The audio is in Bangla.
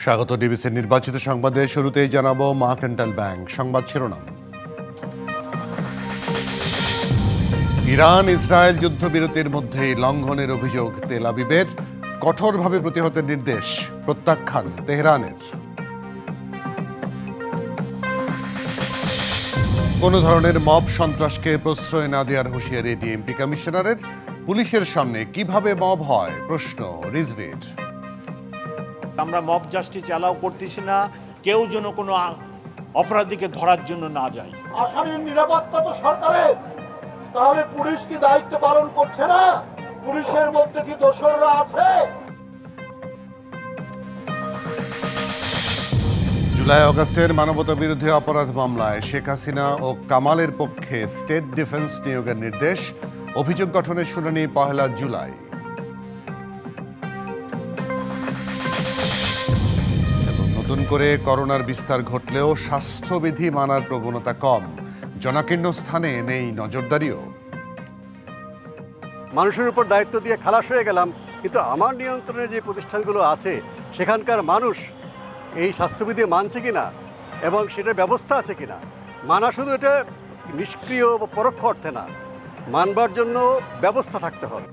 স্বাগত ডিবিসির নির্বাচিত সংবাদে। শুরুতেই জানাবো মার্কেন্টাইল ব্যাংক সংবাদ শিরোনাম। ইরান ইসরায়েল যুদ্ধবিরতির মধ্যেই লঙ্ঘনের অভিযোগ তেল আবিবের, কঠোরভাবে প্রতিহতের নির্দেশ, প্রত্যাখ্যান তেহরানের। কোনো ধরনের মব সন্ত্রাসকে প্রশ্রয় না দেওয়ার হুঁশিয়ারি ডিএমপি কমিশনারের। পুলিশের সামনে কিভাবে মব হয় প্রশ্ন রিজভির। আমরা মব জাস্টিস অ্যালাউ করতেছি না, কেউ যেন কোনো অপরাধীকে ধরার জন্য না যায়। আসামির নিরাপত্তা তো সরকারের, তাহলে পুলিশ কি দায়িত্ব পালন করছে না? পুলিশের মধ্যে কি দোসররা আছে? জুলাই আগস্টের মানবতা বিরোধী অপরাধ মামলায় শেখ হাসিনা ও কামালের পক্ষে স্টেট ডিফেন্স নিয়োগের নির্দেশ। অভিযোগ গঠনের শুনানি 1 জুলাই। নতুন করে করোনার বিস্তার ঘটলেও স্বাস্থ্যবিধি মানার প্রবণতা কম, জনাকীর্ণ স্থানে নেই নজরদারিও। মানুষের উপর দায়িত্ব দিয়ে খালাস হয়ে গেলাম, কিন্তু আমার নিয়ন্ত্রণে যে প্রতিষ্ঠানগুলো আছে সেখানকার মানুষ এই স্বাস্থ্যবিধি মানছে কিনা এবং সেটার ব্যবস্থা আছে কিনা। মানা শুধু এটা নিষ্ক্রিয় বা পরোক্ষ অর্থে না, মানবার জন্য ব্যবস্থা থাকতে হবে।